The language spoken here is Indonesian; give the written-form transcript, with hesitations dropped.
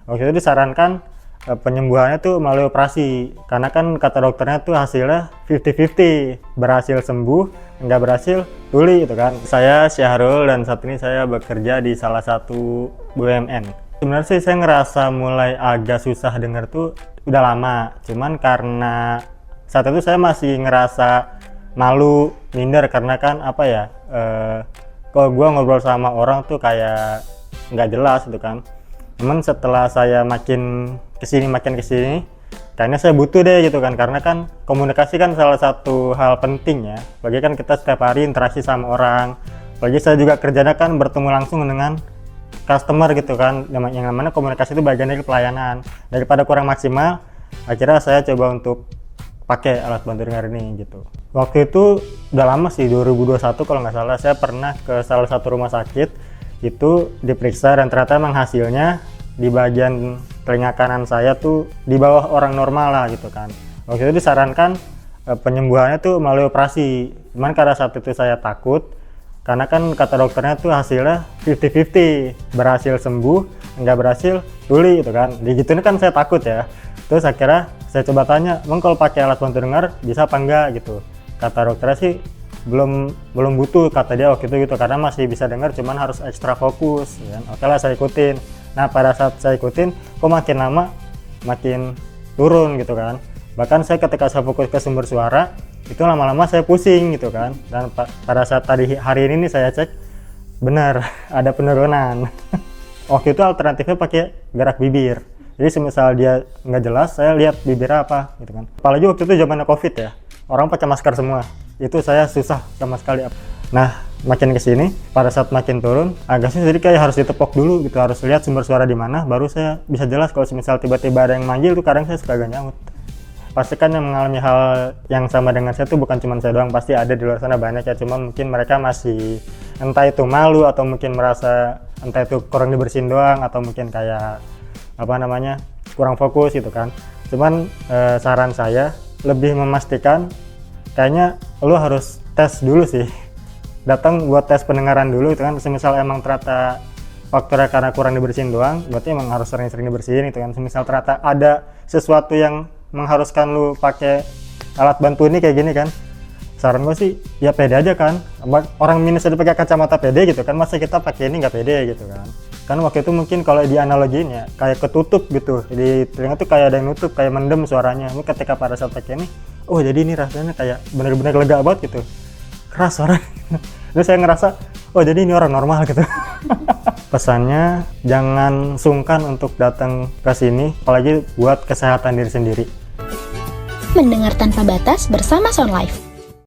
Waktu itu disarankan penyembuhannya tuh melalui operasi, karena kan kata dokternya tuh hasilnya 50-50, berhasil sembuh, nggak berhasil tuli gitu kan. Saya Syahrul dan saat ini saya bekerja di salah satu BUMN. Sebenarnya sih saya ngerasa mulai agak susah dengar tuh udah lama, cuman karena saat itu saya masih ngerasa malu, minder, karena kan apa ya, kalau gue ngobrol sama orang tuh kayak nggak jelas gitu kan. Cuman setelah saya makin kesini kayaknya saya butuh deh gitu kan, karena kan komunikasi kan salah satu hal penting ya, bagi kan kita setiap hari interaksi sama orang, bagi saya juga kerjanya kan bertemu langsung dengan customer gitu kan, yang namanya komunikasi itu bagian dari pelayanan. Daripada kurang maksimal, akhirnya saya coba untuk pakai alat bantu dengar ini gitu. Waktu itu udah lama sih, 2021 kalau nggak salah, saya pernah ke salah satu rumah sakit itu diperiksa, dan ternyata emang hasilnya di bagian telinga kanan saya tuh di bawah orang normal lah gitu kan. Waktu itu disarankan penyembuhannya tuh melalui operasi, cuman karena saat itu saya takut, karena kan kata dokternya tuh hasilnya 50-50, berhasil sembuh, nggak berhasil tuli gitu kan. Digituin kan saya takut ya. Terus akhirnya saya coba tanya, emang kalau pakai alat bantu dengar bisa apa enggak gitu. Kata dokternya sih belum butuh, kata dia waktu itu gitu, karena masih bisa dengar, cuman harus ekstra fokus ya. Oke lah, saya ikutin. Nah pada saat saya ikutin, kok makin lama makin turun gitu kan. Bahkan saya ketika saya fokus ke sumber suara, itu lama-lama saya pusing gitu kan. Dan pada saat tadi hari ini nih saya cek, benar ada penurunan. Waktu itu alternatifnya pakai gerak bibir. Jadi semisal dia nggak jelas, saya lihat bibirnya apa gitu kan. Apalagi waktu itu zamannya COVID ya, orang pakai masker semua. Itu saya susah sama sekali. Nah makin kesini, pada saat makin turun, agak sih jadi kayak harus ditepok dulu gitu, harus lihat sumber suara di mana, baru saya bisa jelas. Kalau semisal tiba-tiba ada yang manggil tuh kadang saya suka agak nyaut. Pastikan yang mengalami hal yang sama dengan saya tuh bukan cuma saya doang, pasti ada di luar sana banyak ya, cuma mungkin mereka masih entah itu malu atau mungkin merasa entah itu kurang dibersihin doang, atau mungkin kayak apa namanya kurang fokus gitu kan. Cuman saran saya lebih memastikan, kayaknya lu harus tes dulu sih, datang buat tes pendengaran dulu itu kan. Semisal emang ternyata faktornya karena kurang dibersihin doang, berarti emang harus sering-sering dibersihin itu kan. Semisal ternyata ada sesuatu yang mengharuskan lu pakai alat bantu ini kayak gini kan, saran gue sih ya pede aja kan. Orang minus aja pakai kacamata pede gitu kan, masa kita pakai ini nggak pede gitu kan. Kan waktu itu mungkin kalau di analogiin ya kayak ketutup gitu, di telinga tuh kayak ada yang nutup, kayak mendem suaranya. Ini ketika pada saat pakai ini, oh jadi ini rasanya kayak bener-bener lega banget gitu, keras suara. Terus saya ngerasa, oh jadi ini orang normal gitu. Pesannya jangan sungkan untuk datang ke sini, apalagi buat kesehatan diri sendiri. Mendengar tanpa batas bersama Sound Life.